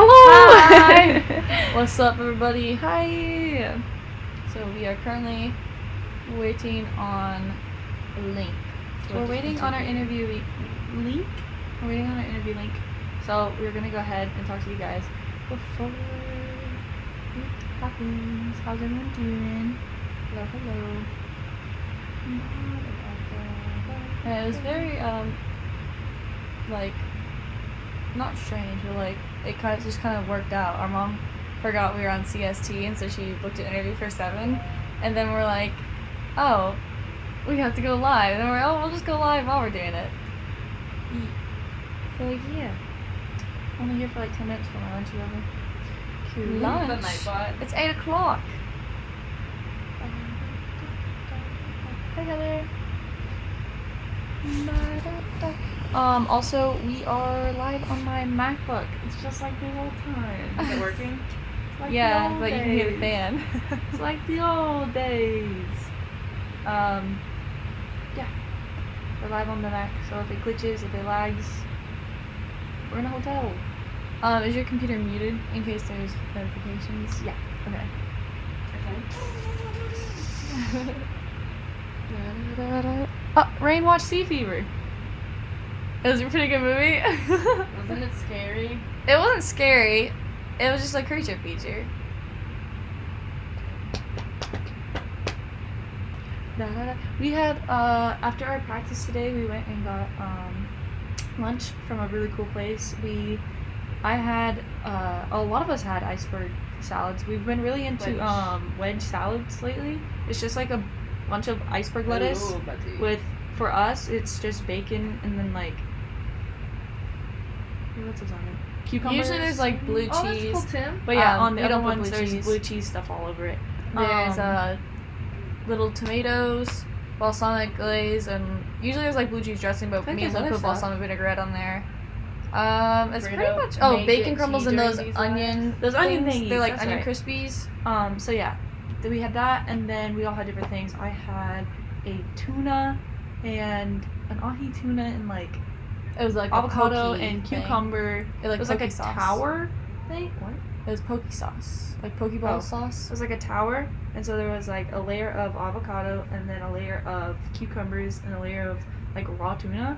Hello! Hi! What's up, everybody? Hi! So we are currently waiting on a link. We're waiting on our interview link. We're waiting on our interview link. So we're gonna go ahead and talk to you guys before it happens. How's everyone doing? Hello, hello. Yeah, it was very, like, not strange, but like, it just kind of worked out. Our mom forgot we were on CST, and so she booked an interview for 7, and then we're like, oh, we have to go live. And then we're like, oh, we'll just go live while we're doing it. So, yeah. Only here for like 10 minutes for my lunch is over. Cute. Lunch? It's 8 o'clock. Hi, Heather. Also, we are live on my MacBook. It's just like the old time. Is it working? Like Yeah, but you can hear the fan. It's like the old days. Yeah. We're live on the Mac, so if it glitches, if it lags, we're in a hotel. Is your computer muted in case there's notifications? Yeah. Okay. Rain watched Sea Fever. It was a pretty good movie. Wasn't it scary? It wasn't scary. It was just a creature feature. We had after our practice today, we went and got lunch from a really cool place. A lot of us had iceberg salads. We've been really into wedge salads lately. It's just like a bunch of iceberg lettuce for us it's just bacon and then like what's on it? Cucumbers. Usually there's like blue cheese. Oh, that's cool, Tim. But yeah, on the we other don't put ones blue there's cheese. blue cheese stuff all over it. There's little tomatoes, balsamic glaze, and usually there's like blue cheese dressing, but think me and there's Luke other put stuff. balsamic vinaigrette on there. It's pretty Burrito, much make bacon it crumbles tea and during those these onion Those onion things. thingies, They're like that's onion right. crispies. So yeah, we had that, and then we all had different things. I had a tuna and an ahi tuna and like It was like avocado a poke and thing. cucumber. It It was like poke a sauce. tower thing. What? It was poke sauce, like pokeball Oh. sauce. It was like a tower, and so there was like a layer of avocado, and then a layer of cucumbers, and a layer of like raw tuna,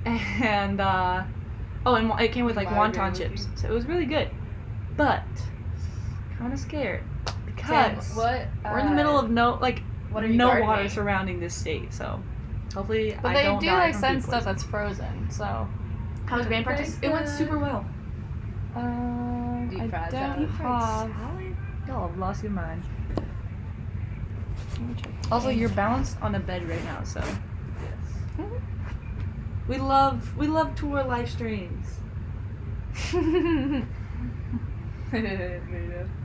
and and it came with like wonton chips, so it was really good, but kind of scared because What? we're in the middle of no what are you no gardening? water surrounding this state, so hopefully But I they don't do die like from send food stuff poisoning. that's frozen, so. How was band practice? It went super well. Deep I fried don't salad. have. Y'all have lost your mind. Also, you're balanced on a bed right now, so we love to wear live streams.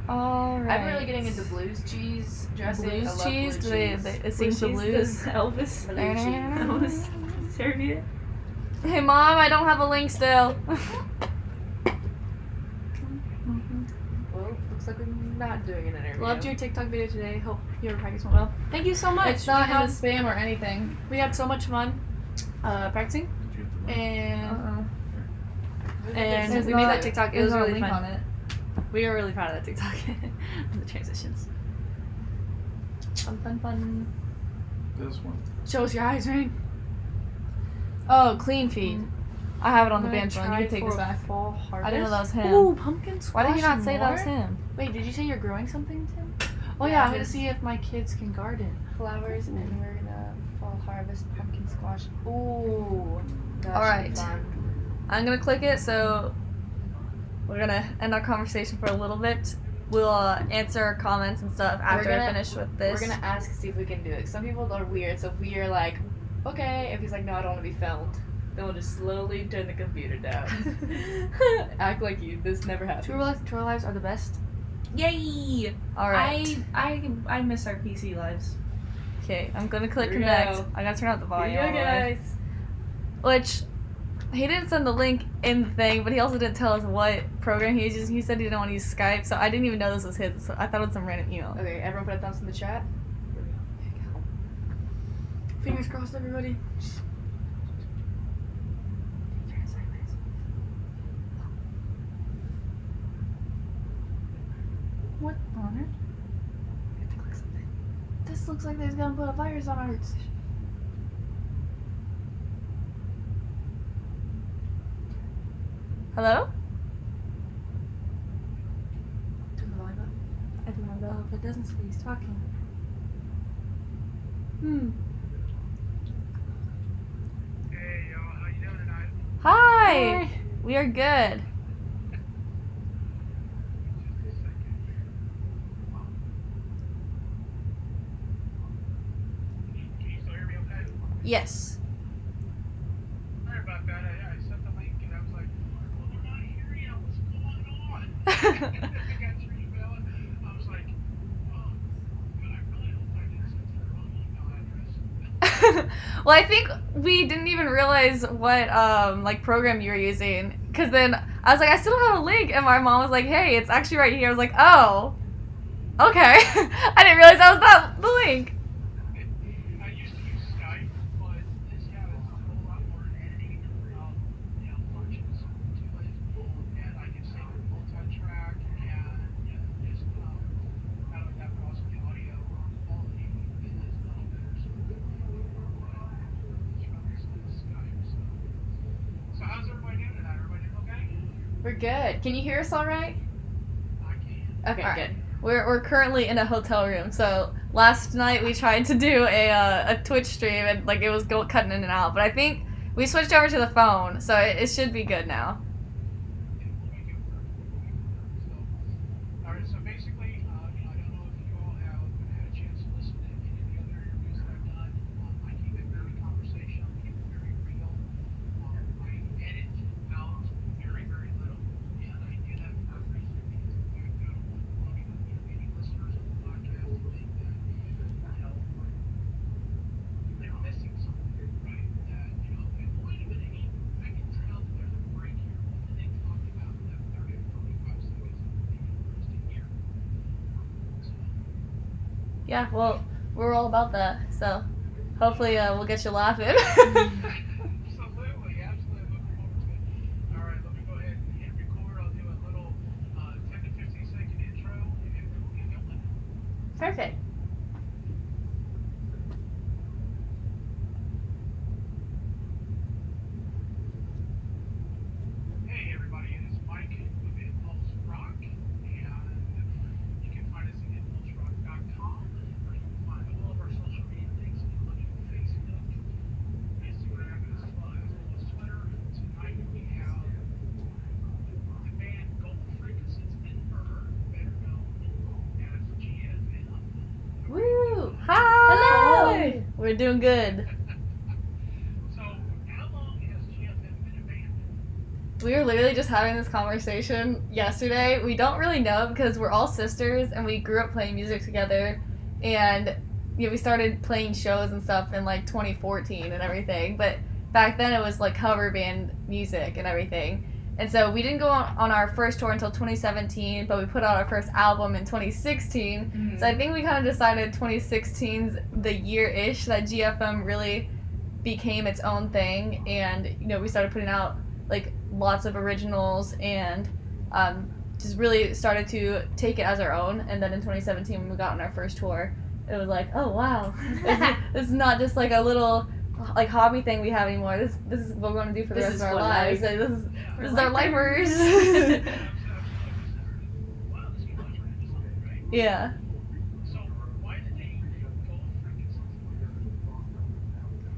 Alright. I'm really getting into blues cheese dressing. I Blues love cheese? Blue cheese. It seems to lose. Elvis. Blue cheese. Elvis. Serviette. Hey mom, I don't have a link still. Well, looks like we're not doing an interview. Loved your TikTok video today. Hope your practice went well. Thank you so much. It's not we in the had, spam or anything. we had so much fun practicing, and There's we made not- that TikTok. It There's was not a really link fun. on it. We were really proud of that TikTok. The transitions. Fun. This one. Show us your eyes, Rain. Oh, clean feed. I have it on the bench one. You can take this back. Fall harvest. I didn't know that was him. Ooh, pumpkin squash. Why did you not say and that was more? him? Wait, did you say you're growing something, Tim? Oh Yeah, yeah, I'm gonna just- see if my kids can garden. flowers, and we're gonna fall harvest pumpkin squash. Ooh. That should be Alright. fun. I'm gonna click it, so we're gonna end our conversation for a little bit. We'll answer comments and stuff after I finish with this. We're gonna ask see if we can do it. Some people are weird, so if we are like, okay, if he's like, no, I don't want to be filmed, then we'll just slowly turn the computer down. Act like this never happened. Tour lives are the best. Yay! Alright. I miss our PC lives. Okay, I'm gonna click Here we connect. go. I gotta turn out the volume. Here all you the go, way. guys. Which, he didn't send the link in the thing, but he also didn't tell us what program he used. He said he didn't want to use Skype, so I didn't even know this was his. So I thought it was some random email. Okay, everyone put a thumbs in the chat. Fingers crossed, everybody. This looks like they're gonna put a virus on our. Hello? Turn the volume up. I don't know. Oh, if it doesn't say he's talking. Hey y'all, how you doing tonight? Hi! We are good. Just a second. Can you still hear me okay? Yes. Sorry about that. I sent the link and I was like, well, they're not here yet. What's going on? I got your email and I was like, oh, God, I really hope I didn't send to the wrong email address. Well, I think we didn't even realize what like program you were using, because then I was like, I still don't have a link, and my mom was like, hey, it's actually right here. I was like, oh, okay. I didn't realize that was not the link. I used to use Skype, but this has a whole lot more editing functions to it, and I can save it multi-track and just not only that, but also the audio quality is much better. So So how's everybody doing tonight? Everybody doing okay? We're good. Can you hear us all right? I can. Okay, All right. good. We're currently in a hotel room. So last night we tried to do a Twitch stream, and like it was cutting in and out. But I think we switched over to the phone, so it should be good now. Alright, so basically, I don't know if you all have had a chance to listen to any of the other interviews that I've done. I keep it very conversational, keep it very real. I edit out very, very little, and I do that for a reason because the fact that I don't want any listeners of the podcast to think that, they're missing something, right? That, wait a minute, I can tell that there's a break here. And they talked about that 30 or 45 seconds of the interesting here. So, Yeah, well, we're all about that. So hopefully we'll get you laughing. absolutely, absolutely looking forward to it. All right, let me go ahead and hit record. I'll do a little 10 to 15 second intro, and then we'll get going. Perfect. Hey everybody, it is Mike with Impulse Rock, and you can find us at impulserock.com, where you can find all of our social media links, including Facebook, Instagram, as well as Twitter. Tonight we have the band Golden Frequencies Edinburgh, better known as GFM. Woo! Hi! We're doing good. So, how long has GFM been a band? We were literally just having this conversation yesterday. We don't really know because we're all sisters and we grew up playing music together, and we started playing shows and stuff in like 2014 and everything. But back then it was like cover band music and everything. And so we didn't go on our first tour until 2017, but we put out our first album in 2016. So I think we kind of decided 2016's the year-ish that GFM really became its own thing, and we started putting out like lots of originals and just really started to take it as our own. And then in 2017 when we got on our first tour, it was like, oh wow, this is not just like a little like hobby thing we have anymore. This is what we're going to do for the This rest is of our for lives. life. Like, this is our lifers. Wow, this is much into something, right? Yeah. So, why did they Golden Frequencies?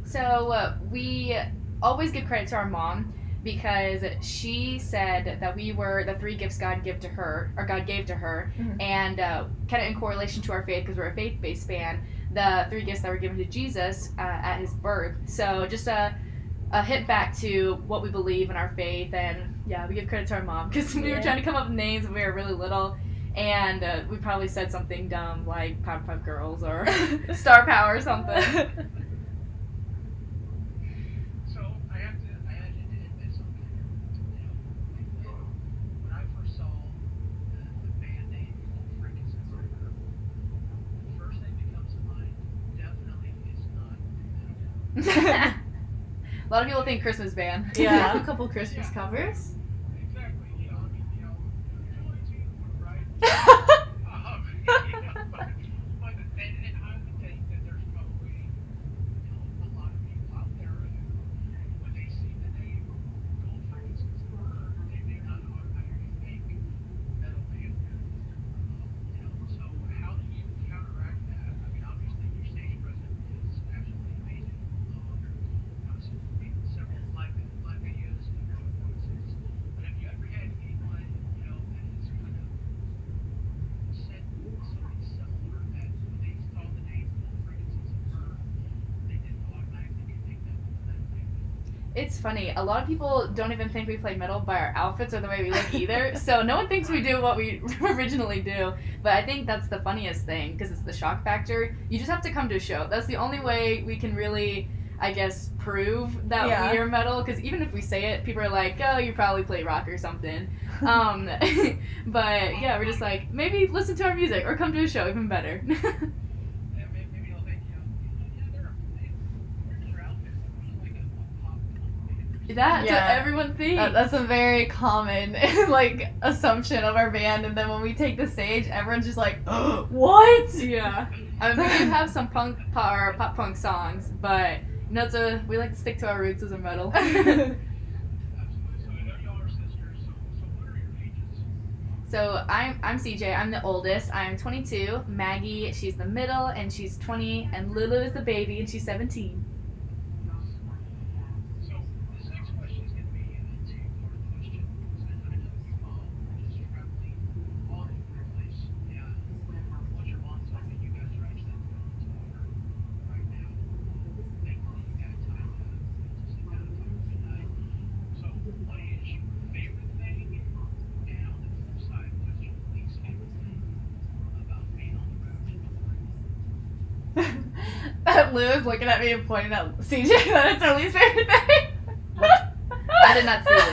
So we always give credit to our mom because she said that we were the three gifts God gave to her, Mhm. and kind of in correlation to our faith because we're a faith-based band. The three gifts that were given to Jesus at his birth. So just a hit back to what we believe in our faith, and yeah, we give credit to our mom because we were Yeah. trying to come up with names when we were really little, and we probably said something dumb like Powerpuff Girls or Star Power or something. So I had to admit something. When I first saw the band name Golden Frequencies, the first thing that comes to mind definitely is not. A lot of people think Christmas band. We Yeah. have a couple Christmas covers. Exactly. Joy to you, right? But I would take It's funny. A lot of people don't even think we play metal by our outfits or the way we look either. So no one thinks we do what we originally do. But I think that's the funniest thing because it's the shock factor. You just have to come to a show. That's the only way we can really, I guess, prove that we are metal. Because even if we say it, people are like, "Oh, you probably play rock or something." But yeah, we're just like, maybe listen to our music or come to a show. Even better. Yeah, maybe they'll think, yeah, where's your outfit? Like a pop punk. That's what everyone thinks. That's a very common like assumption of our band, and then when we take the stage, everyone's just like, "What?" Yeah. I mean, we do have some pop punk songs, but we like to stick to our roots as a metal. Absolutely. So I know y'all are sisters. So what are your ages? So I'm CJ. I'm the oldest. I'm 22. Maggie, she's the middle, and she's 20. And Lulu is the baby, and she's 17. So this next question is going to be a two-part question. I know you all are just traveling all over the place. Yeah. What's your mom telling me? You guys are actually going to tour right now. Thankfully, you got time to sit down and talk tonight. So what is your favorite thing? And on the flip side, what's your least favorite thing about being on the road? Lou is looking at me and pointing at CJ that it's her least favorite thing. I did not see this.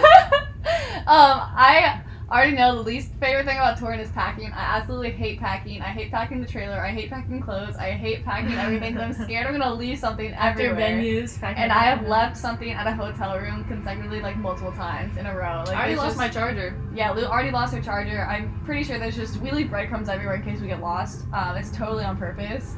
I already know the least favorite thing about touring is packing. I absolutely hate packing. I hate packing the trailer. I hate packing clothes. I hate packing everything because I'm scared I'm gonna leave something After everywhere. venues, And I have left something at a hotel room consecutively, like multiple times in a row. Like, I already it's lost just- my charger. Yeah, Lou already lost her charger. I'm pretty sure we leave breadcrumbs everywhere in case we get lost. It's totally on purpose.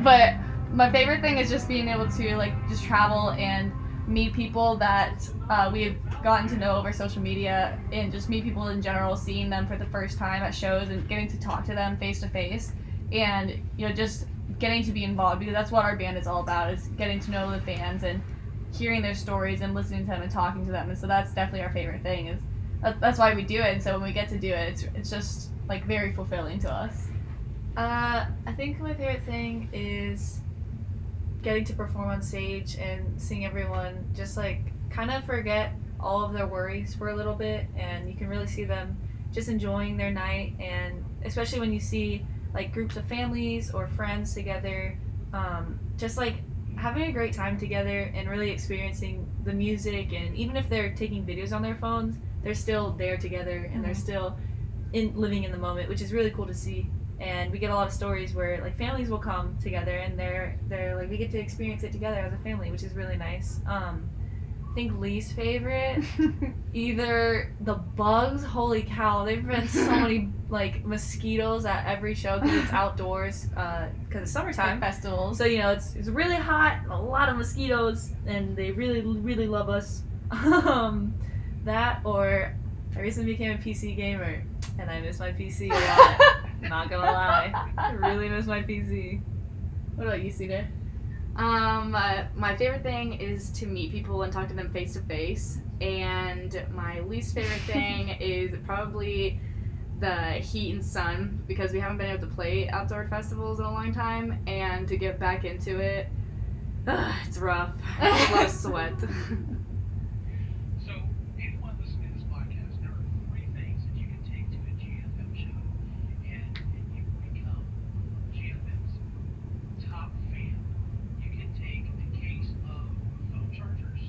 But my favorite thing is just being able to like just travel and meet people that we've gotten to know over social media, and just meet people in general, seeing them for the first time at shows and getting to talk to them face to face, and just getting to be involved, because that's what our band is all about, is getting to know the fans and hearing their stories and listening to them and talking to them. And so that's definitely our favorite thing. That's why we do it. And so when we get to do it, it's just like very fulfilling to us. I think my favorite thing is getting to perform on stage and seeing everyone just like kind of forget all of their worries for a little bit, and you can really see them just enjoying their night. And especially when you see like groups of families or friends together, just like having a great time together and really experiencing the music. And even if they're taking videos on their phones, they're still there together, and they're still living in the moment, which is really cool to see. And we get a lot of stories where like families will come together, and they're like, we get to experience it together as a family, which is really nice. I think least favorite, either the bugs. Holy cow, they've been so many like mosquitoes at every show because it's outdoors, because it's summertime. Like festivals. So it's really hot, a lot of mosquitoes, and they really love us. That, or I recently became a PC gamer, and I miss my PC a lot. Not gonna lie, I really miss my PC. What about you, CJ? My favorite thing is to meet people and talk to them face to face, and my least favorite thing is probably the heat and sun, because we haven't been able to play outdoor festivals in a long time, and to get back into it, it's rough. It's a lot of sweat. So, anyone listening to this podcast, there are 3 things that you can take to a GFM show, and you will become GFM's top fan. You can take a case of phone chargers,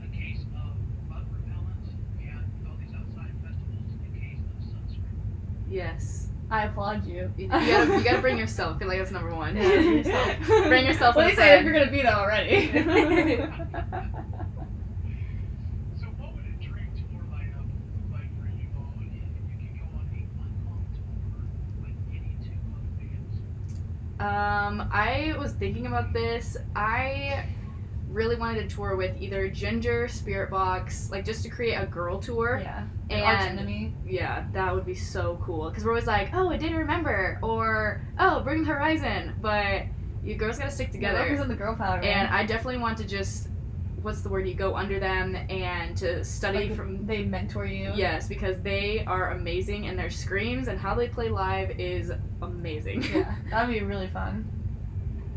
a case of bug repellent, and with all these outside festivals, a case of sunscreen. Yes. I applaud you. You gotta bring yourself. I feel like that's number one. Yeah, bring yourself. Bring yourself. What do on you the say if side. you're gonna be there already? So, what would a dream tour lineup look like for you all if you could go on a month-long tour with any 2 other bands? I was thinking about this. I really wanted to tour with either Ginger, Spirit Box, like just to create a girl tour. Yeah. And Arch Enemy. yeah, that would be so cool. Because we're always like, oh, I didn't remember, or oh, Bring the Horizon. But you girls gotta stick together. Represent the girl power. And I definitely want to just, what's the word? You go under them and to study like from. they mentor you. Yes, because they are amazing, and their screams and how they play live is amazing. Yeah, that'd be really fun.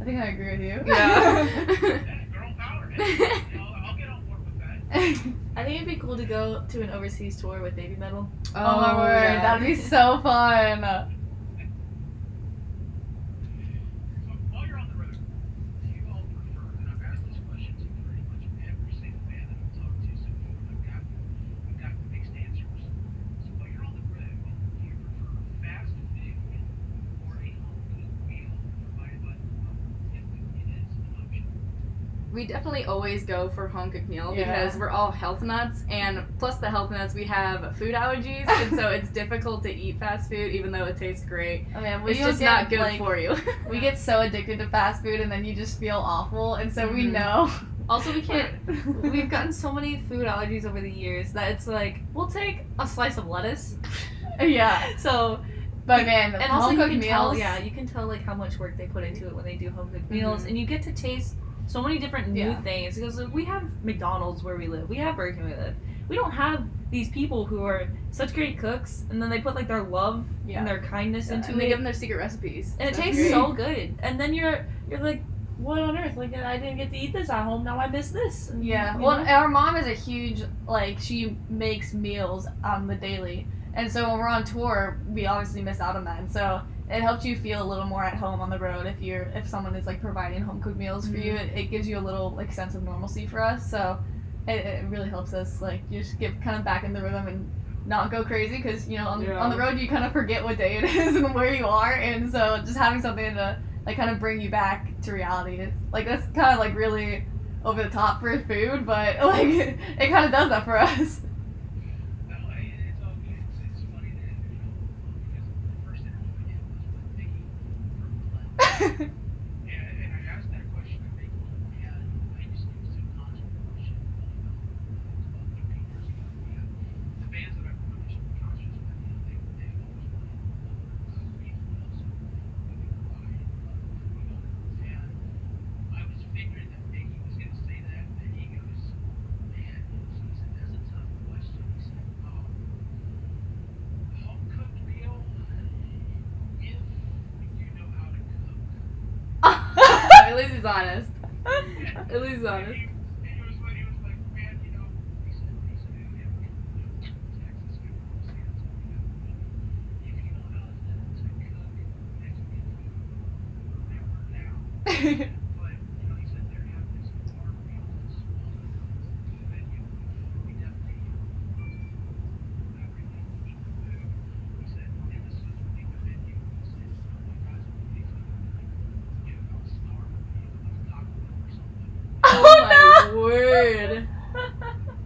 I think I agree with you. Yeah. Girl power. I think it'd be cool to go to an overseas tour with Baby Metal. Oh, my word, yeah. that'd be so fun. So while you're on the road, do you all prefer, and I've asked this question to pretty much every single band that I've talked to so far, I've got mixed answers. So while you're on the road, do you prefer fast food or a home-cooked meal provided by the mom if it is an option? We definitely always go for home cooked meal Yeah. because we're all health nuts, and plus the health nuts, we have food allergies, and so it's difficult to eat fast food even though it tastes great. Oh man, It's just not good for you. We get so addicted to fast food, and then you just feel awful, and so we Mhm. know. Also, we can't. We've gotten so many food allergies over the years that it's like we'll take a slice of lettuce. Yeah, So but man, the and also home you cooked can meals. tell, yeah, you can tell like how much work they put into it when they do home cooked meals, Mhm. and you get to taste so many different new Yeah. things because like, we have McDonald's where we live, we have Burger King where we live. We don't have these people who are such great cooks, and then they put like their love Yeah. and their kindness Yeah, into and they it, give them their secret recipes. and it So tastes great. so good. And then you're like, what on earth? Like I didn't get to eat this at home. Now I miss this. And, Yeah, you well, know? our mom is a huge, like, she makes meals on the daily. And so when we're on tour, we obviously miss out on that. And so it helps you feel a little more at home on the road if someone is, like, providing home cooked meals for you. It gives you a little, like, sense of normalcy for us. So it really helps us, like, you just get kind of back in the rhythm and not go crazy because, you know, on the road you kind of forget what day it is and where you are. And so just having something to, like, kind of bring you back to reality, it's, like, that's kind of, like, really over the top for food, but like it kind of does that for us. No, it's all good. It's funny that, because the first interview I did was with Vicky from Glenn. And I asked that question, I think, and I just used a controversial about 13 years ago. And the bands that I've run some concerts with, you know, they always wanted beef meals, we would buy, and I was figuring that Vicky was going to say that, and he goes, man, he said, that's a tough question. He said, home cooked meal, if you know how to cook. At least he's honest. At least he's honest. He was like, man, you know, he said, yeah, Texas, we were saying that's what we got. If you know how to cook Mexican food, never now. But, you know, he said there have this bar meal that's small venue. We definitely everything eat food. He said, and this was a big venue. He said, you guys will be you know, I'll starve you a Taco Bell or something. Oh my word.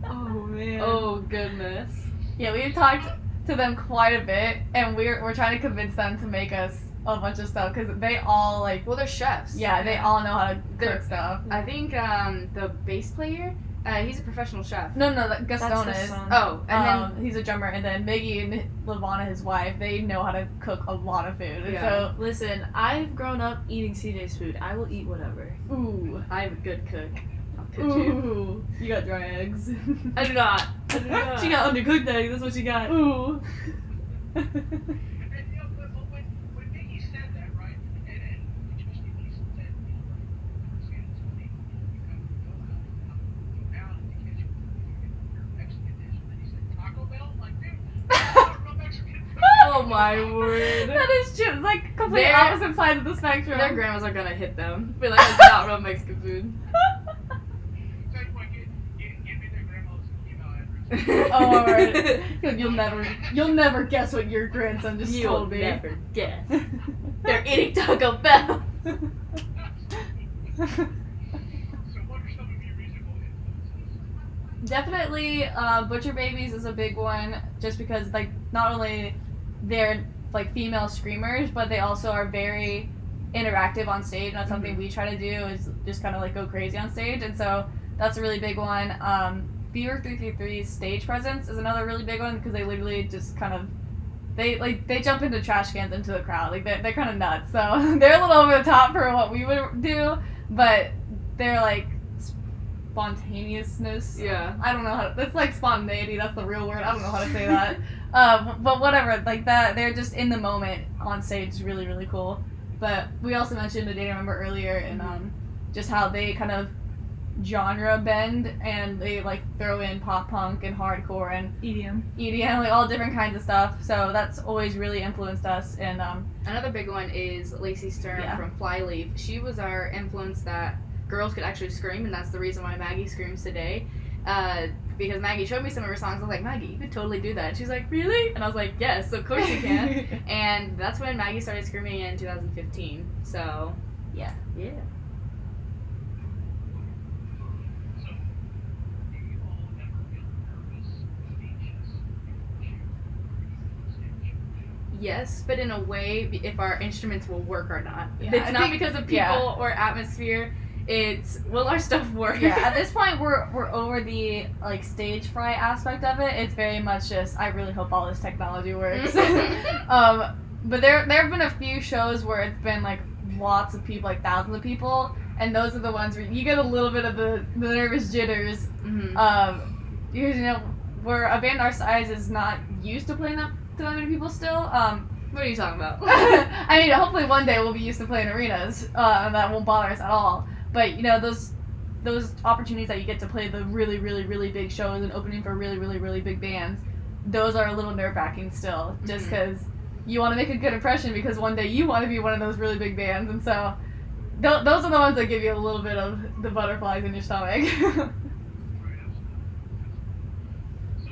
Oh man. Oh goodness. Yeah, we've talked to them quite a bit, and we're trying to convince them to make us a bunch of stuff because they all like, Well, they're chefs. yeah, they all know how to They're- cook stuff. I think the bass player, he's a professional chef. No, Gaston That's is. Gaston. Oh, and He's a drummer, and then Miggy and Lavana, his wife, they know how to cook a lot of food. And Yeah. Listen, I've grown up eating CJ's food. I will eat whatever. so, ooh, then I'm a good cook. I'll cook you. ooh, you got dry eggs. I do not. I do not. She got undercooked eggs. That's what she got. Ooh. And you know, but when Mickey said that, right, and especially when he said, you know, for example, when you kind of go out in the kitchen with your Mexican dish, and then he said Taco Bell, I'm like, dude, that's real Mexican food. Oh my word. That is true. It's like complete They're- opposite sides of the spectrum. Their grandmas are gonna hit them. Be like, that's not real Mexican food. So you want to give me their grandma's email address. Oh, alright. You'll never guess what your grandson just You'll told me. never guess. They're eating Taco Bell. So what are some of your musical influences? Definitely, Butcher Babies is a big one, just because like not only they're like female screamers, but they also are very interactive on stage. And that's something we try to do is just kind of like go crazy on stage, and so that's a really big one. Fever 333's stage presence is another really big one because they literally just kind of they jump into trash cans into the crowd. Like they're kind of nuts, so they're a little over the top for what we would do, but they're like spontaneousness. Yeah. I don't know how. That's like spontaneity. That's the real word. I don't know how to say that. But whatever. Like that, they're just in the moment on stage. Is really really cool. But we also mentioned the Day to Remember earlier, and just how they kind of genre bend, and they like throw in pop punk and hardcore and EDM, like all different kinds of stuff. So that's always really influenced us. And another big one is Lacey Sturm from Flyleaf. She was our influence that girls could actually scream, and that's the reason why Maggie screams today. Because Maggie showed me some of her songs. I was like, Maggie, you could totally do that. She's like, really? And I was like, yes, of course you can. And that's when Maggie started screaming in 2015. So, yeah. So, do you all ever feel nervous, anxious, Yes, but in a way, if our instruments will work or not. Yeah, It's I not think- because of people or atmosphere. It's, will our stuff work? Yeah, at this point we're over the like stage fright aspect of it. It's very much just I really hope all this technology works. But there have been a few shows where it's been like lots of people, like thousands of people, and those are the ones where you get a little bit of the nervous jitters. Mm-hmm. Because where a band our size is not used to playing up to that many people still. What are you talking about? I mean, hopefully one day we'll be used to playing arenas, and that won't bother us at all. But those opportunities that you get to play the really, really, really big shows and opening for really, really, really big bands, those are a little nerve-wracking still, just because you want to make a good impression because one day you want to be one of those really big bands, and so those are the ones that give you a little bit of the butterflies in your stomach. Right, absolutely. So,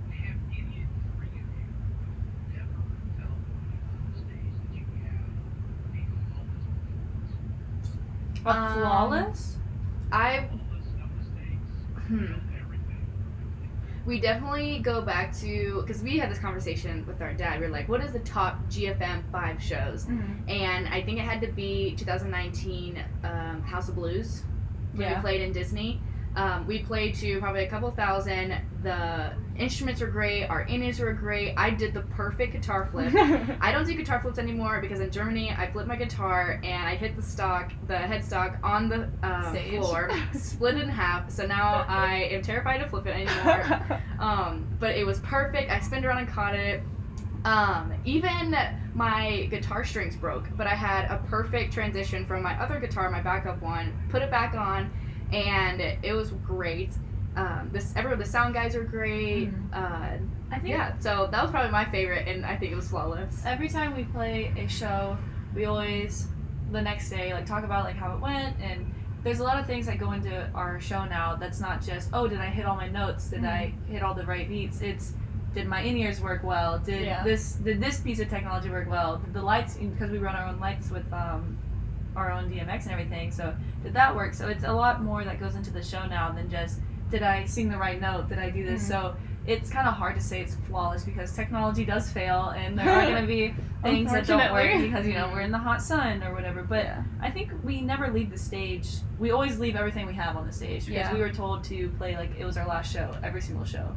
have any three of you ever felt on stage that you have a flawless performance? Flawless? I Flawless, no mistakes, everything. we definitely go back to, because we had this conversation with our dad. We were like, what is the top GFM 5 shows? And I think it had to be 2019 House of Blues, when we played in Disney. We played to probably a couple thousand. The instruments were great. Our innings were great. I did the perfect guitar flip. I don't do guitar flips anymore because in Germany I flipped my guitar and I hit the headstock on the floor, split it in half. So now I am terrified to flip it anymore. But it was perfect. I spinned around and caught it. Even my guitar strings broke, but I had a perfect transition from my other guitar, my backup one, put it back on, and it was great. The sound guys are great. I think So that was probably my favorite, and I think it was flawless. every time we play a show, we always the next day like talk about like how it went, and there's a lot of things that go into our show now. That's not just did I hit all my notes? Did I hit all the right beats? It's did my in-ears work well? Did this piece of technology work well? Did the lights, because we run our own lights with our own DMX and everything, so did that work? So it's a lot more that goes into the show now than just did I sing the right note? Did I do this? So it's kind of hard to say it's flawless because technology does fail and there are going to be things that don't work because we're in the hot sun or whatever. But I think we never leave the stage. We always leave everything we have on the stage because we were told to play like it was our last show, every single show.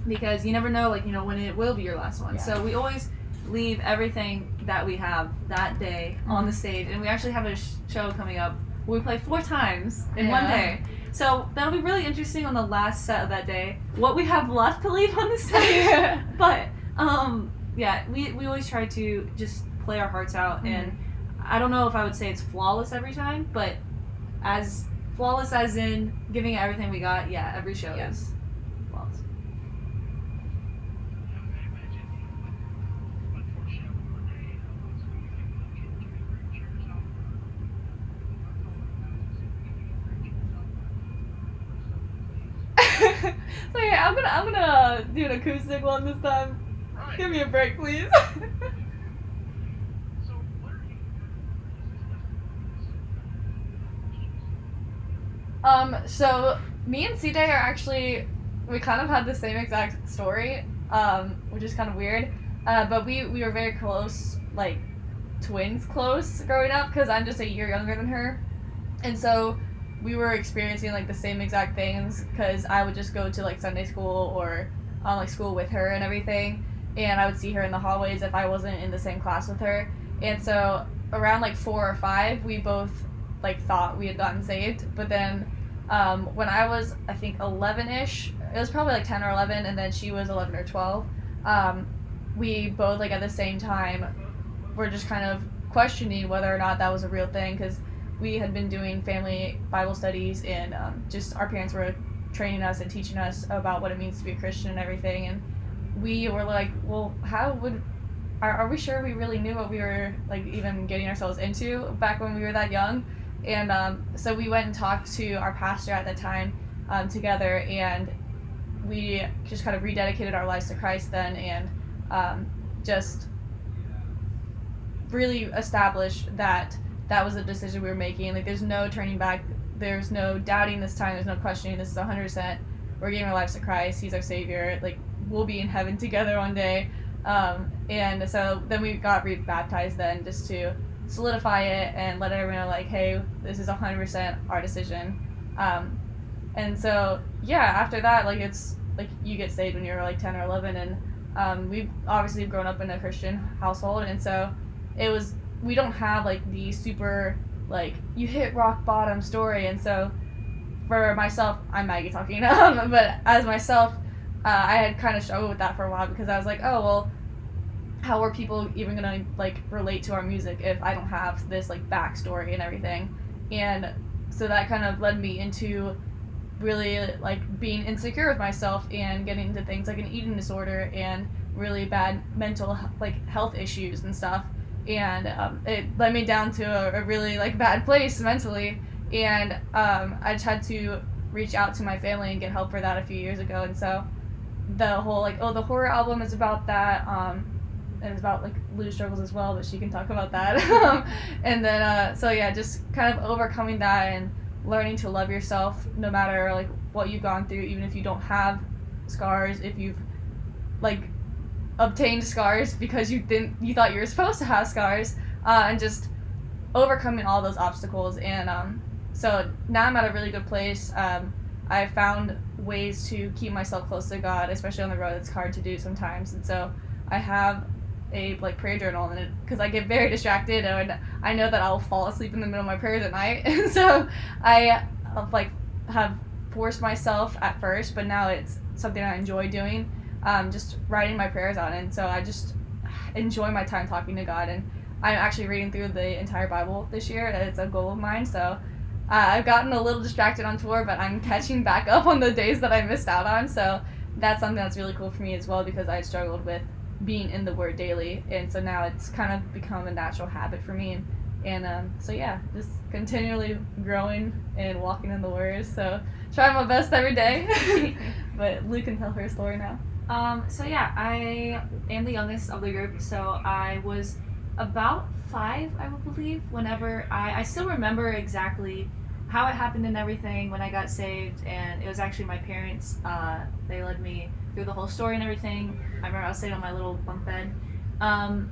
Because you never know when it will be your last one. So we always leave everything that we have that day on the stage, and we actually have a show coming up where we play 4 times in one day. So that'll be really interesting on the last set of that day, what we have left to leave on the stage. But we always try to just play our hearts out, and I don't know if I would say it's flawless every time, but as flawless as in giving it everything we got, every show is flawless. I imagine, unfortunately, one day, once we can get great chairs out there, I'm going to get great chairs out there. So I'm gonna do an acoustic one this time. Right. Give me a break, please. So, what are you So me and CJ are actually, we kind of had the same exact story, which is kind of weird. But we were very close, like twins close growing up, because I'm just a year younger than her. And so we were experiencing like the same exact things, because I would just go to like Sunday school or like school with her and everything. And I would see her in the hallways if I wasn't in the same class with her. And so around like 4 or 5, we both like thought we had gotten saved. But then when I was, I think 11ish, it was probably like 10 or 11, and then she was 11 or 12, we both like at the same time were just kind of questioning whether or not that was a real thing, because we had been doing family Bible studies, and just our parents were training us and teaching us about what it means to be a Christian and everything. And we were like, well, are we sure we really knew what we were like even getting ourselves into back when we were that young? And so we went and talked to our pastor at the time together, and we just kind of rededicated our lives to Christ then, and just really established that was the decision we were making. Like, there's no turning back, there's no doubting this time, there's no questioning. This is 100%. We're giving our lives to Christ. He's our Savior. Like, we'll be in heaven together one day. And so then we got rebaptized then, just to solidify it and let everyone know, like, hey, this is 100% our decision. And so, yeah, after that, like, it's like you get saved when you're like 10 or 11, and we've obviously grown up in a Christian household, and so we don't have like the super like you hit rock bottom story. And so for myself, I'm Maggie talking, but as myself, I had kind of struggled with that for a while, because I was like, oh well, how are people even gonna like relate to our music if I don't have this like backstory and everything? And so that kind of led me into really like being insecure with myself and getting into things like an eating disorder and really bad mental like health issues and stuff. And it led me down to a really like bad place mentally. And I just had to reach out to my family and get help for that a few years ago. And so the whole like, oh, the horror album is about that, and it's about like Lou's struggles as well, but she can talk about that. And then so yeah, just kind of overcoming that and learning to love yourself no matter like what you've gone through, even if you don't have scars, if you've like obtained scars because you thought you were supposed to have scars, and just overcoming all those obstacles. And so now I'm at a really good place. I found ways to keep myself close to God, especially on the road. It's hard to do sometimes, and so I have a like prayer journal in it, because I get very distracted and I know that I'll fall asleep in the middle of my prayers at night. And so I like have forced myself at first, but now it's something I enjoy doing, just writing my prayers out. And so I just enjoy my time talking to God, and I'm actually reading through the entire Bible this year. It's a goal of mine. So I've gotten a little distracted on tour, but I'm catching back up on the days that I missed out on. So that's something that's really cool for me as well, because I struggled with being in the Word daily, and so now it's kind of become a natural habit for me. And so yeah, just continually growing and walking in the Word. So trying my best every day. But Lou can tell her story now. So yeah, I am the youngest of the group, so I was about 5, I would believe, whenever I still remember exactly how it happened and everything when I got saved. And it was actually my parents, they led me through the whole story and everything. I remember I was sitting on my little bunk bed, and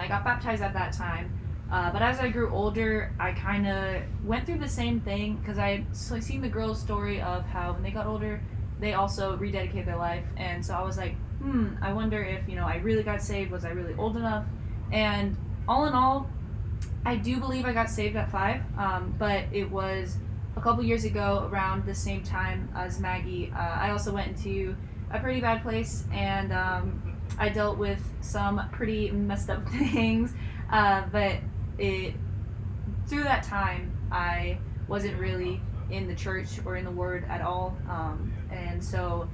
I got baptized at that time. But as I grew older, I kind of went through the same thing, because I seen the girls' story of how when they got older, they also rededicated their life. And so I was like, I wonder if, I really got saved. Was I really old enough? And all in all, I do believe I got saved at 5, but it was a couple years ago around the same time as Maggie. I also went into a pretty bad place, and I dealt with some pretty messed up things, but through that time I wasn't really in the church or in the Word at all, and so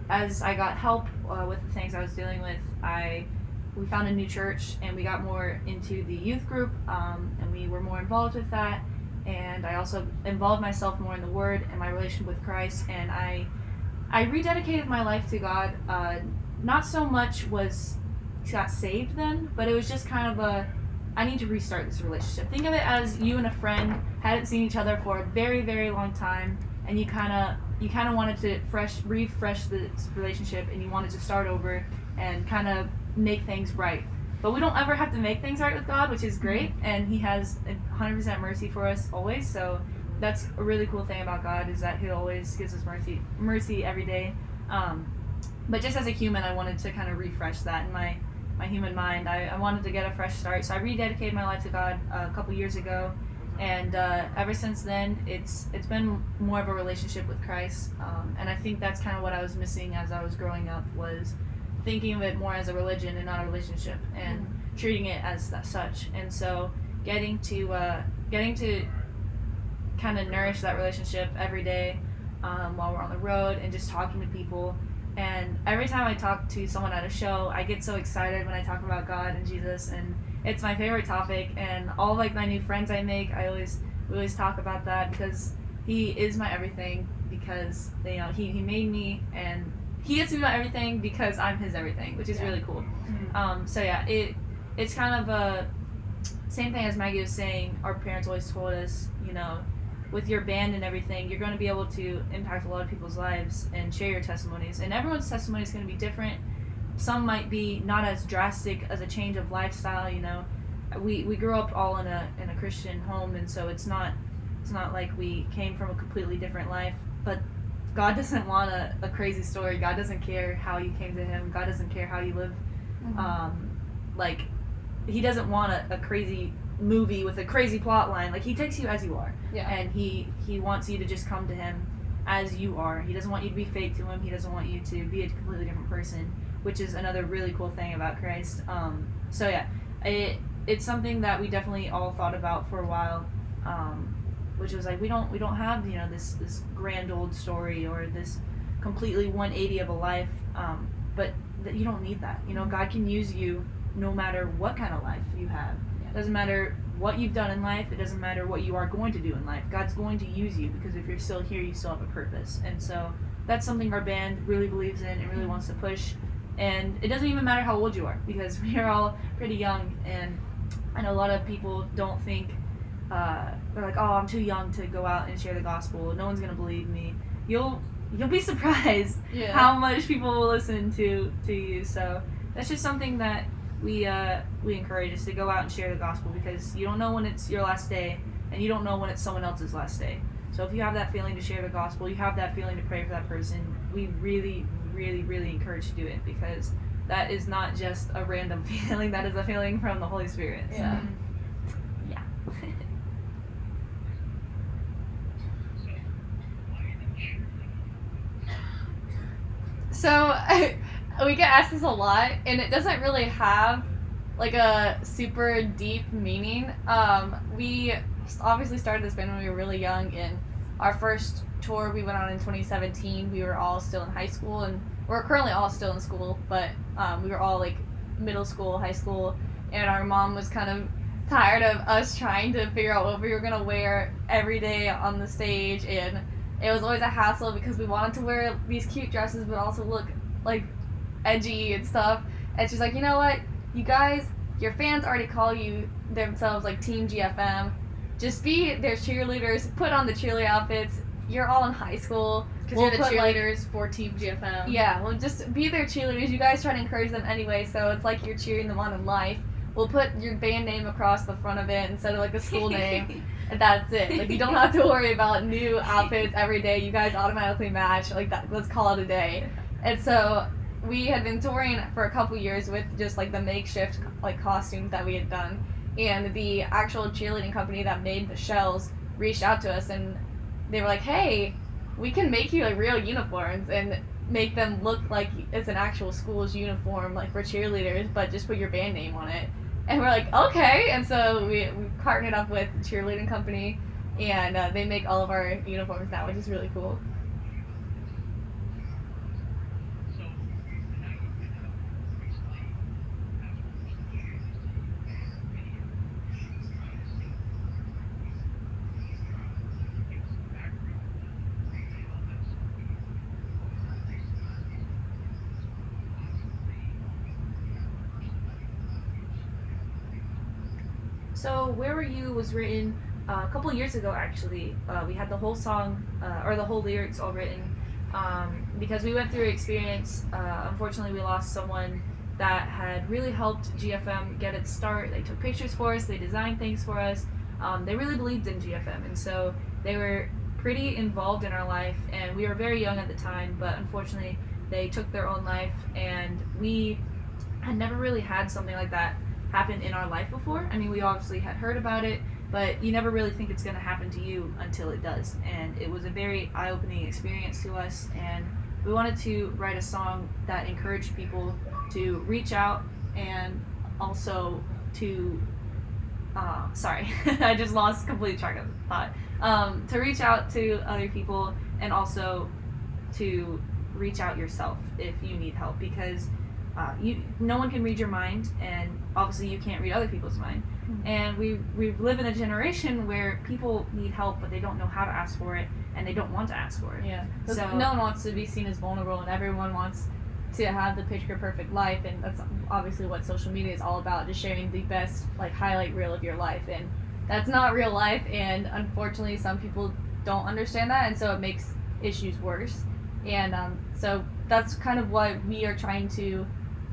as I got help with the things I was dealing with, we found a new church, and we got more into the youth group, and we were more involved with that. And I also involved myself more in the Word and my relationship with Christ, and I rededicated my life to God. Not so much got saved then, but it was just kind of I need to restart this relationship. Think of it as you and a friend hadn't seen each other for a very, very long time, and you kind of wanted to refresh this relationship, and you wanted to start over and kind of make things right. But we don't ever have to make things right with God, which is great, and He has 100% mercy for us always. So that's a really cool thing about God, is that He always gives us mercy every day. But just as a human, I wanted to kind of refresh that in my human mind. I wanted to get a fresh start, so I rededicated my life to God a couple years ago, and ever since then, it's been more of a relationship with Christ. And I think that's kind of what I was missing as I was growing up, was thinking of it more as a religion and not a relationship, and treating it as such. And so getting to kind of nourish that relationship every day while we're on the road and just talking to people. And every time I talk to someone at a show, I get so excited when I talk about God and Jesus, and it's my favorite topic. And all like my new friends I make, we always talk about that because He is my everything. Because He made me, and He gets to be my everything because I'm His everything, which is really cool. So yeah, it's kind of a same thing as Maggie was saying. Our parents always told us, with your band and everything, you're going to be able to impact a lot of people's lives and share your testimonies. And everyone's testimony is going to be different. Some might be not as drastic as a change of lifestyle. We grew up all in a Christian home, and so it's not like we came from a completely different life. But God doesn't want a crazy story. God doesn't care how you came to Him. God doesn't care how you live. He doesn't want a crazy movie with a crazy plot line. Like, He takes you as you are. Yeah. And he wants you to just come to Him as you are. He doesn't want you to be fake to Him. He doesn't want you to be a completely different person, which is another really cool thing about Christ. So yeah, it's something that we definitely all thought about for a while, which was like, we don't have this grand old story or this completely 180 of a life, but you don't need that. God can use you no matter what kind of life you have. It doesn't matter what you've done in life. It doesn't matter what you are going to do in life. God's going to use you because if you're still here, you still have a purpose. And so that's something our band really believes in and really wants to push. And it doesn't even matter how old you are, because we are all pretty young. And I know a lot of people don't think, they're like, oh, I'm too young to go out and share the gospel. No one's going to believe me. You'll be surprised how much people will listen to you. So that's just something that we encourage us to go out and share the gospel, because you don't know when it's your last day, and you don't know when it's someone else's last day. So if you have that feeling to share the gospel, you have that feeling to pray for that person, we really, really, really encourage you to do it, because that is not just a random feeling, that is a feeling from the Holy Spirit. So, yeah. So we get asked this a lot, and it doesn't really have like a super deep meaning. We obviously started this band when we were really young, and our first tour we went on in 2017. We were all still in high school, and we're currently all still in school, but we were all like middle school, high school, and our mom was kind of tired of us trying to figure out what we were gonna wear every day on the stage, and it was always a hassle because we wanted to wear these cute dresses but also look like edgy and stuff. And she's like, you know what, you guys, your fans already call you themselves like Team GFM. Just be their cheerleaders, put on the cheerleader outfits. You're all in high school. Because you're the cheerleaders for Team GFM. Yeah, well, just be their cheerleaders. You guys try to encourage them anyway, so it's like you're cheering them on in life. We'll put your band name across the front of it instead of like the school name. And that's it. Like, you don't have to worry about new outfits every day. You guys automatically match. Like, that. Let's call it a day. And so we had been touring for a couple years with just like the makeshift like costumes that we had done. And the actual cheerleading company that made the shells reached out to us, and they were like, hey, we can make you like real uniforms and make them look like it's an actual school's uniform, like for cheerleaders, but just put your band name on it. And we're like, okay. And so we partnered up with the cheerleading company, and they make all of our uniforms now, which is really cool. So Where Were You was written a couple years ago, actually. We had the whole song, or the whole lyrics all written, because we went through an experience. Unfortunately, we lost someone that had really helped GFM get its start. They took pictures for us, they designed things for us. They really believed in GFM, and so they were pretty involved in our life, and we were very young at the time, but unfortunately they took their own life, and we had never really had something like that happen in our life before. I mean, we obviously had heard about it, but you never really think it's going to happen to you until it does. And it was a very eye-opening experience to us, and we wanted to write a song that encouraged people to reach out, and also to sorry, I just lost complete track of thought. to reach out to other people, and also to reach out yourself if you need help, because no one can read your mind, and obviously you can't read other people's mind. And we live in a generation where people need help, but they don't know how to ask for it, and they don't want to ask for it. Yeah. So No one wants to be seen as vulnerable, and everyone wants to have the picture perfect life, and that's obviously what social media is all about, just sharing the best like highlight reel of your life, and that's not real life, and unfortunately some people don't understand that, and so it makes issues worse. And so that's kind of what we are trying to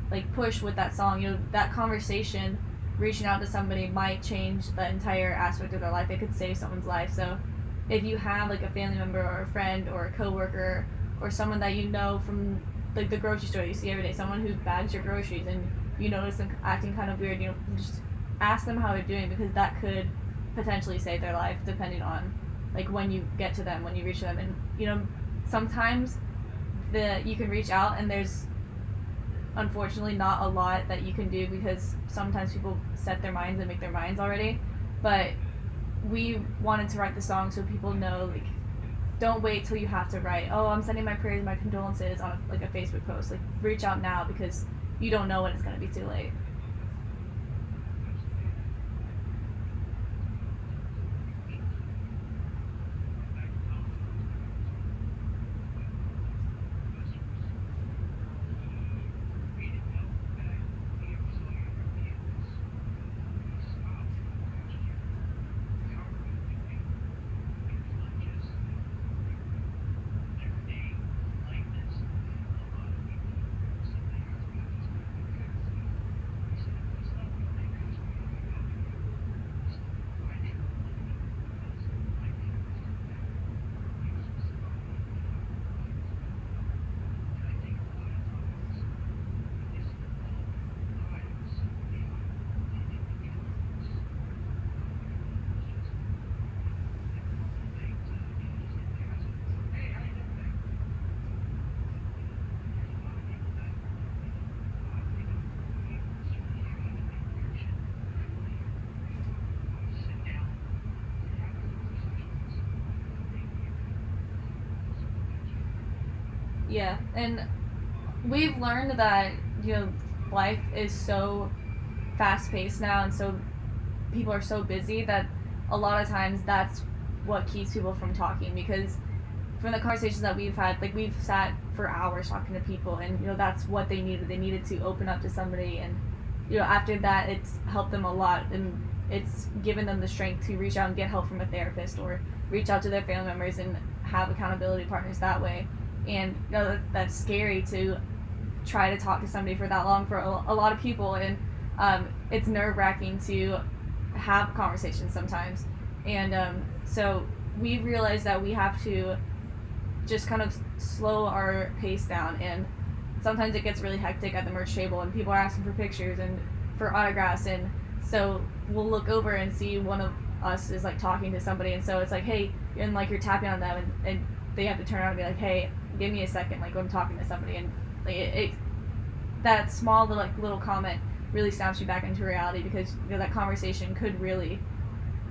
like push with that song. You know, that conversation, reaching out to somebody might change the entire aspect of their life. It could save someone's life. So if you have like a family member or a friend or a coworker or someone that you know from like the grocery store you see every day, someone who bags your groceries and you notice them acting kind of weird, you know, just ask them how they're doing, because that could potentially save their life depending on like when you get to them, when you reach them. And you know, sometimes you can reach out and there's unfortunately not a lot that you can do, because sometimes people set their minds and make their minds already. But we wanted to write the song so people know, like, don't wait till you have to write, oh, I'm sending my prayers, my condolences on a Facebook post. Like, reach out now, because you don't know when it's going to be too late. Yeah, and we've learned that, you know, life is so fast paced now, and so people are so busy that a lot of times that's what keeps people from talking. Because from the conversations that we've had, like, we've sat for hours talking to people, and you know, that's what they needed. They needed to open up to somebody, and you know, after that it's helped them a lot, and it's given them the strength to reach out and get help from a therapist, or reach out to their family members and have accountability partners that way. And you know, that's scary to try to talk to somebody for that long for a lot of people, and it's nerve-wracking to have conversations sometimes. And so we realized that we have to just kind of slow our pace down, and sometimes it gets really hectic at the merch table, and people are asking for pictures and for autographs, and so we'll look over and see one of us is like talking to somebody, and so it's like, hey, and like you're tapping on them, and they have to turn around and be like, hey, give me a second, like I'm talking to somebody. And like it that small little comment really snaps you back into reality, because you know, that conversation could really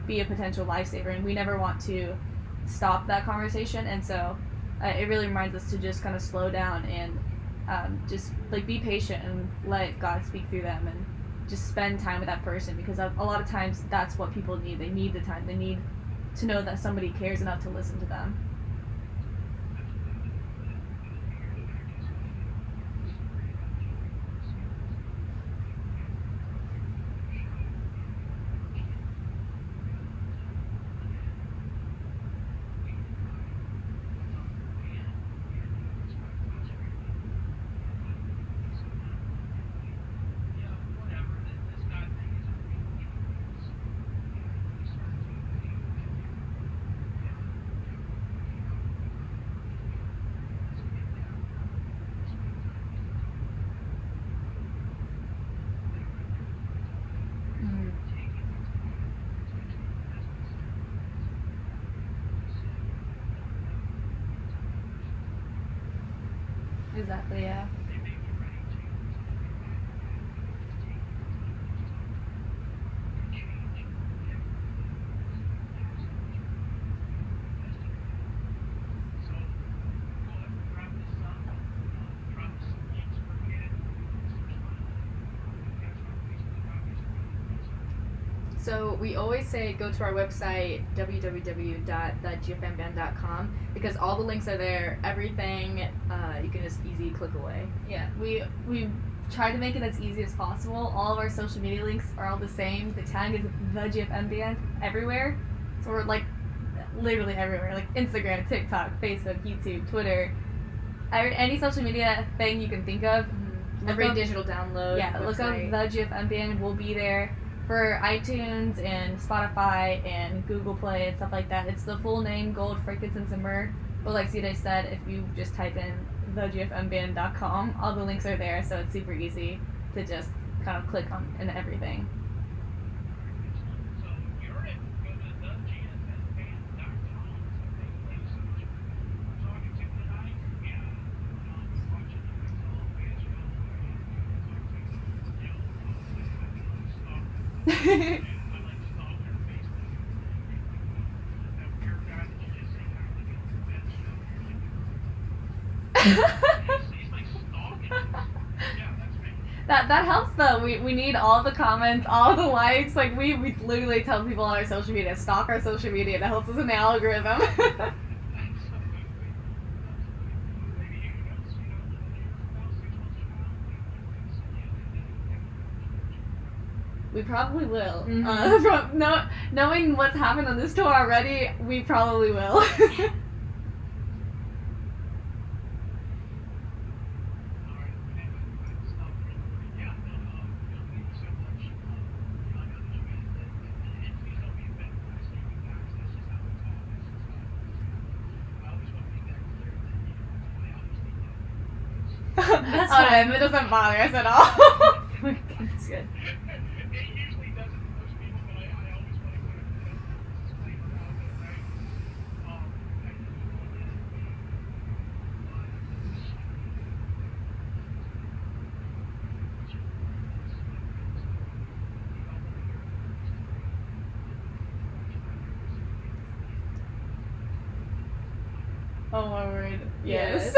be a potential lifesaver, and we never want to stop that conversation. And so it really reminds us to just kind of slow down and just like be patient and let God speak through them, and just spend time with that person, because a lot of times that's what people need. They need the time. They need to know that somebody cares enough to listen to them. Exactly, yeah. So we always say go to our website www.thegfmband.com because all the links are there. Everything you can just easy click away. Yeah, we try to make it as easy as possible. All of our social media links are all the same. The tag is the GFM Band everywhere. So we're like literally everywhere, like Instagram, TikTok, Facebook, YouTube, Twitter, any social media thing you can think of. Every up- digital download. Yeah, look up website. the GFM Band. We'll be there for iTunes and Spotify and Google Play and stuff like that. It's the full name, Gold, Frankincense, and Myrrh. But like CJ said, if you just type in thegfmband.com, all the links are there, so it's super easy to just kind of click on and everything. So you're able to go to thegfmband.com. Thank you so much for talking to me tonight. And watching the Maxwell Fans Show. And I like to stalk their Facebook. That weird guy that you just say kind of like in the bed show. He's like stalking. Yeah, that's me. That helps though. We need all the comments, all the likes. Like we literally tell people on our social media, stalk our social media. That helps us in the algorithm. We probably will. From knowing what's happened on this tour already, we probably will. That's Alright, it doesn't bother us at all. That's good. It usually doesn't for most people, but I always want to put a disclaimer out there, right? Oh my word. Yes.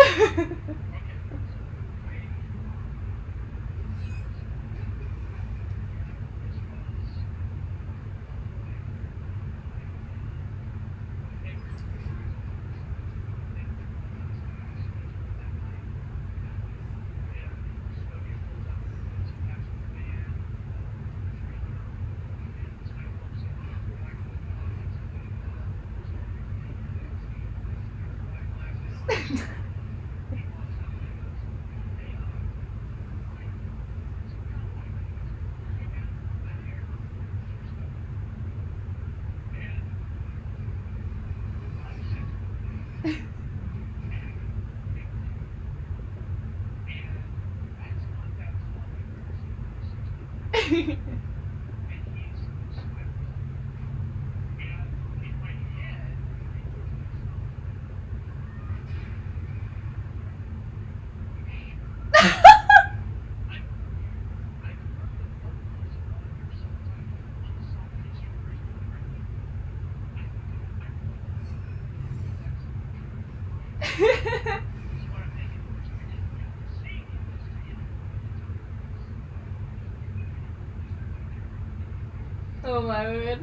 Oh my word.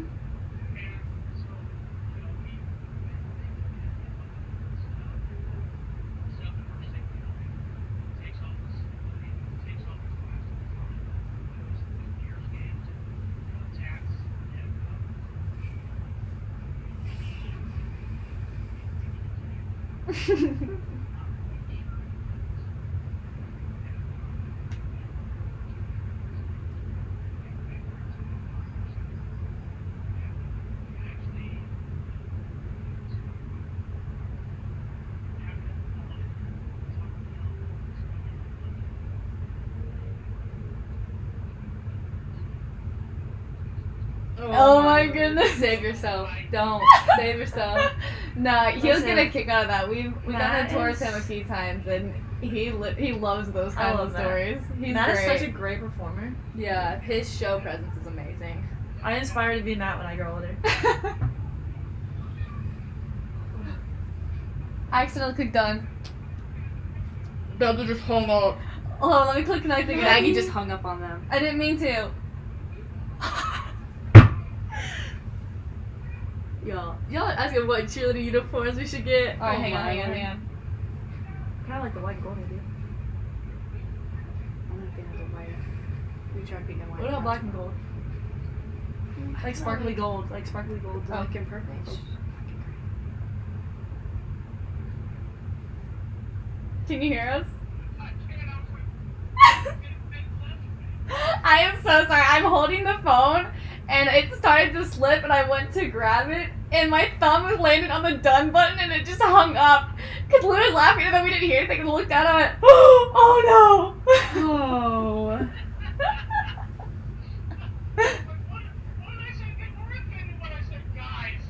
Oh my goodness. Save yourself. Don't. Save yourself. No, he'll Listen, get a kick out of that. We've gone that on tour with is- him a few times, and he loves those I kinds love of that. stories. He's Matt is great. such a great performer. Yeah, his show presence is amazing. I aspire to be Matt when I grow older. I accidentally clicked done. Maggie just hung up. Oh, let me click connect again. Maggie just hung up on them. I didn't mean to. Y'all asking what cheerleading uniforms we should get. Alright, Oh hang on. my Hang Lord. on. Kind of like the white and gold idea. I'm not a fan of the white. We try pink and white. What about black and gold? Like sparkly gold. Like sparkly gold. Oh, looking purple. Can you hear us? I can't outwit. I am so sorry. I'm holding the phone and it started to slip and I went to grab it and my thumb was landed on the done button and it just hung up. Because Lou was laughing and then we didn't hear anything and looked down and I went, oh no! Oh. What did I say? They were offended when I said guys.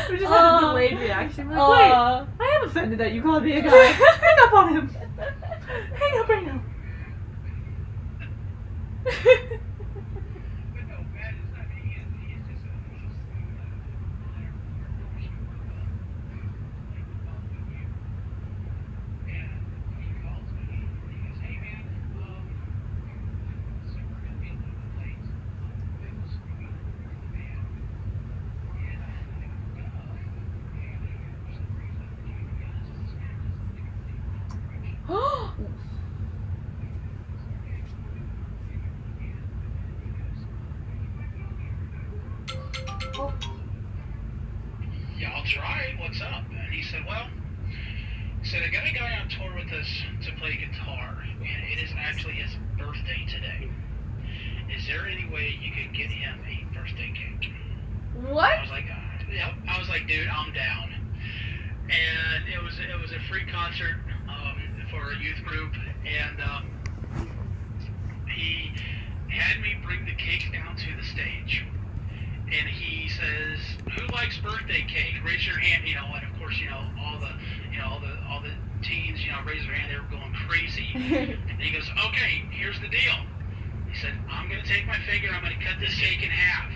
We just had a delayed reaction. Like, wait, I am offended that you called me a guy. Hang up on him. Hang up right now. But no, Matt is not. He is just a and he calls me and he goes, "Hey man, so we're gonna be a little bit late. Because we got to prepare the band." And I go, "And for some reason, you guys just Yeah, I'll try. What's up? And he said, well, I got a guy on tour with us to play guitar, and it is actually his birthday today. Is there any way you could get him a birthday cake? What? I was like, yep. I was like, dude, I'm down. And it was a free concert for a youth group, and he had me bring the cake down to the stage. And he says, "Who likes birthday cake? Raise your hand." You know, and of course, all the teens, raise their hand. They were going crazy. And he goes, "Okay, here's the deal." He said, "I'm gonna take my finger. I'm gonna cut this cake in half.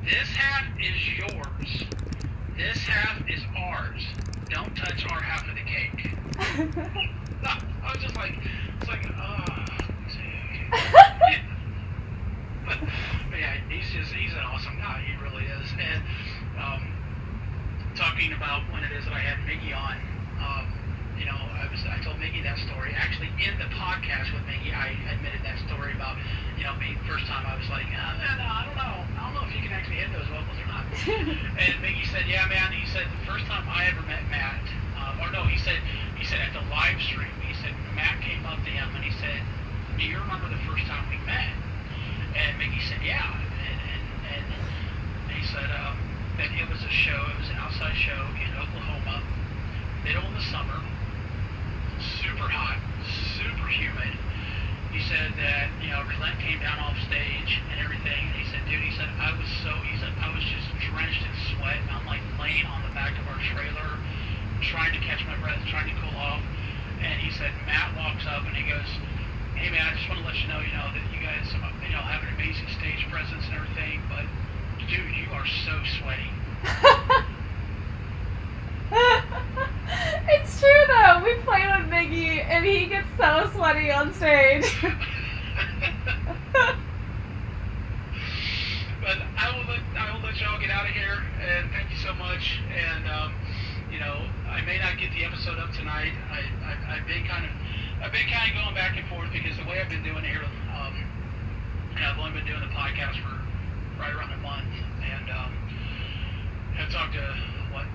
This half is yours. This half is ours. Don't touch our half of the cake." I was just like, But yeah, he's an awesome guy. He really is. And talking about when it is that I had Miggy on, I told Miggy that story. Actually, in the podcast with Miggy, I admitted that story about me first time. I was like, man, I don't know if you can actually hit those vocals or not. And Miggy said, yeah, man. He said the first time I ever met Matt, he said at the live stream, he said Matt came up to him and he said, "Do you remember the first time we met?" And Mickey said, yeah. And he said that it was a show, it was an outside show in Oklahoma, middle of the summer, super hot, super humid. He said that, Clint came down off stage and everything, and he said, dude, I was just drenched in sweat, and I'm like laying on the back of our trailer, trying to catch my breath, trying to cool off. And he said, Matt walks up and he goes, "Hey man, I just want to let you know, that you guys, have an amazing stage presence and everything, but dude, you are so sweaty." It's true though. We play with Miggy and he gets so sweaty on stage. But I will let y'all get out of here, and thank you so much. And I may not get the episode up tonight. I've been kind of going back and forth because the way I've been doing it here, I've only been doing the podcast for right around a month, and I've talked to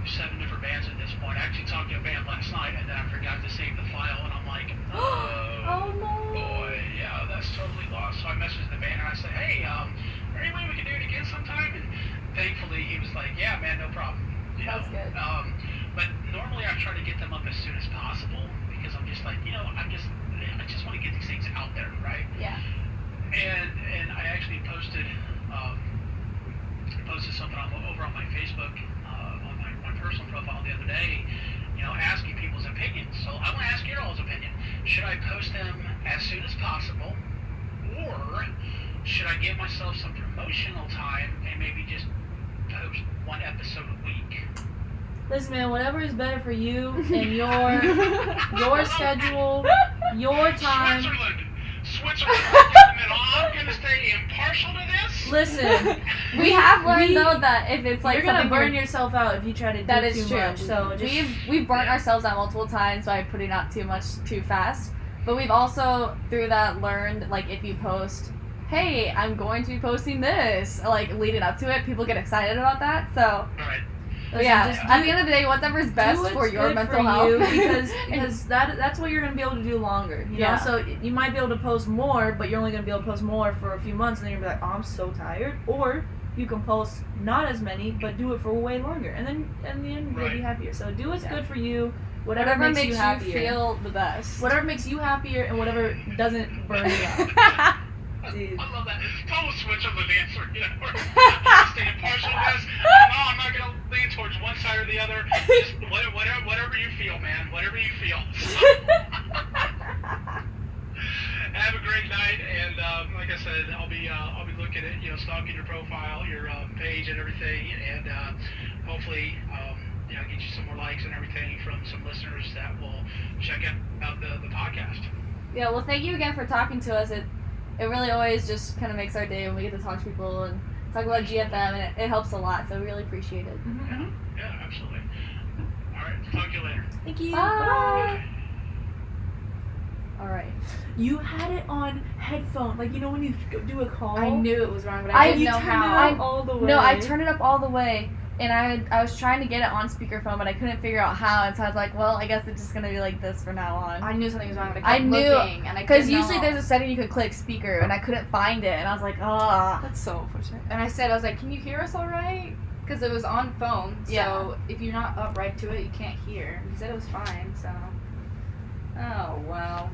7 different bands at this point. I actually talked to a band last night, and then I forgot to save the file, and I'm like, Oh no. boy, yeah, that's totally lost. So I messaged the band and I said, hey, is there any way we can do it again sometime? And thankfully he was like, yeah, man, no problem. That's good. But normally I try to get them up as soon as possible because I'm just like, I just want to get these things out there, right? Yeah. And I actually posted something over on my Facebook, on my personal profile the other day, asking people's opinions. So I want to ask your all's opinion. Should I post them as soon as possible, or should I give myself some promotional time and maybe just post 1 episode a week? Listen, man, whatever is better for you and your schedule, your time. Switzerland. and I'm going to stay impartial to this. Listen, We have learned though that if it's like you're gonna something burn yourself out if you try to do that too is true. much. So just, We've burnt ourselves out multiple times by putting out too much too fast. But we've also through that learned like if you post, hey, I'm going to be posting this, like leading up to it, people get excited about that. So Right. but yeah, just at the end of the day, whatever's best do what's for your good mental for health. you because that's what you're gonna be able to do longer. You Yeah. know, so you might be able to post more, but you're only gonna be able to post more for a few months, and then you're gonna be like, oh, I'm so tired. Or you can post not as many, but do it for way longer, and then in the end you'll be Right. happier. So do what's Yeah. good for you. Whatever makes you you happier. feel the best. Whatever makes you happier, and whatever doesn't burn you out. Dude. I love that. Total switch of an answer. You know, we're stay impartial to this. No, I'm not going to lean towards one side or the other. Just whatever you feel, man. Whatever you feel. Have a great night, and like I said, I'll be looking at stalking your profile, your page, and everything, and hopefully get you some more likes and everything from some listeners that will check out the podcast. Yeah, well, thank you again for talking to us. It really always just kind of makes our day when we get to talk to people and talk about GFM, and it helps a lot, so we really appreciate it. Yeah, absolutely. All right, talk to you later. Thank you. Bye. All right. You had it on headphone, like when you do a call. I knew it was wrong, but I- I didn't you know turned how. it up all the way. No, I turned it up all the way, and I was trying to get it on speakerphone, but I couldn't figure out how, and so I was like, well, I guess it's just going to be like this from now on. I knew something was wrong, but I I kept knew- looking, and I Because couldn't know. usually there's a setting you could click speaker, and I couldn't find it, and I was like, ah. That's so unfortunate. And I was like, can you hear us all right? Because it was on phone, so Yeah. if you're not up right to it, you can't hear. He said it was fine, so. Oh, well.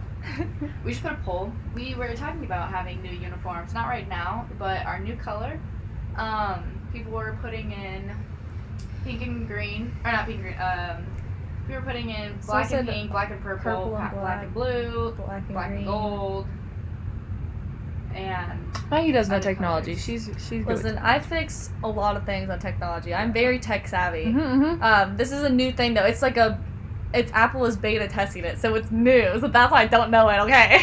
We should put a poll. We were talking about having new uniforms, not right now, but our new color. People were putting in pink and green, or not pink and green, we were putting in So black I and said pink, black and purple, purple and black and blue, Black and black green. and gold, and Maggie does know Other technology. colors. She's good. Listen, I fix a lot of things on technology. I'm very tech savvy. Mm-hmm. This is a new thing though. It's like it's Apple is beta testing it, so it's new. So that's why I don't know it. Okay.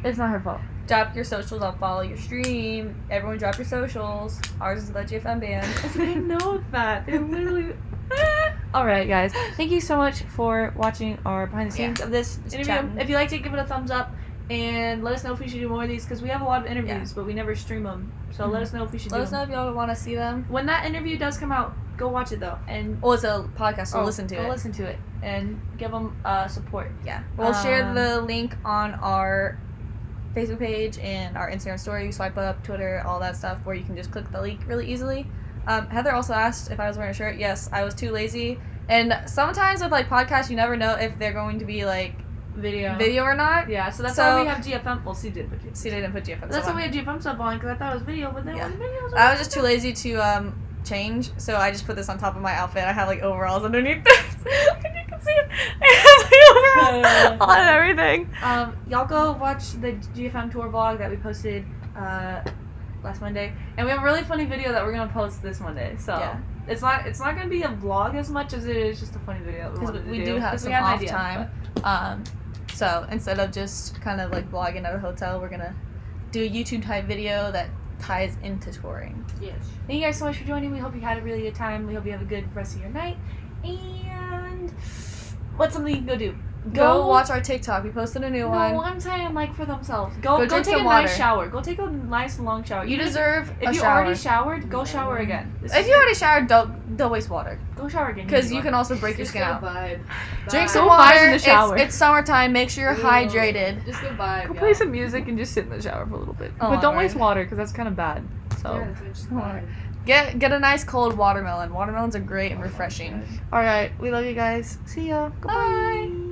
It's not her fault. Drop your socials. I'll follow your stream. Everyone, drop your socials. Ours is the GFM band. I know that. They're literally. All right, guys. Thank you so much for watching our behind the scenes of this interview. chatting. If you liked it, give it a thumbs up and let us know if we should do more of these because we have a lot of interviews, but we never stream them. So let us know if we should Let do us know them. if y'all want to see them. When that interview does come out, go watch it though, and Oh, it's a podcast, so listen to go it. listen to it and give them support. Yeah. We'll share Um, the link on our Facebook page and our Instagram story. You swipe up, Twitter, all that stuff, where you can just click the link really easily. Heather also asked if I was wearing a shirt. Yes, I was too lazy. And sometimes with like podcasts, you never know if they're going to be like video or not. Yeah, so that's So- why we have GFM. Well, C did, but GFM. See, they didn't put GFM. That's stuff why on. we had GFM stuff on because I thought it was video, but then Yeah. it wasn't video. So I was just too lazy to change, so I just put this on top of my outfit. I have like overalls underneath this. Like you can see it. I have like overalls on and everything. Y'all go watch the GFM tour vlog that we posted last Monday, and we have a really funny video that we're gonna post this Monday. So Yeah. it's not gonna be a vlog as much as it is just a funny video that we Because wanted to we do. do have 'Cause some we had an off idea, time. So instead of just kind of like vlogging at a hotel, we're gonna do a YouTube type video that ties into touring. yes. Thank you guys so much for joining. We hope you had a really good time. We hope you have a good rest of your night. And what's something you can go do? Go watch our TikTok. We posted a new No, one. I'm saying like for themselves. Go drink take some a water. nice shower. Go take a nice long shower. You Even deserve if a you shower. already showered, go shower again. If you already showered, don't waste water. Go shower again. Because you can also break your Just skin go out. vibe. Drink Vibe. some Go vibe water. in the shower. It's summertime. Make sure you're Ooh. hydrated. Just go vibe. Go yeah. play some music and just sit in the shower for a little bit. Oh, but don't right. waste water because that's kind of bad. So. Yeah, that's what, just Alright. vibe. Get a nice cold watermelon. Watermelons are great and refreshing. All right. We love you guys. See ya. Goodbye. Bye.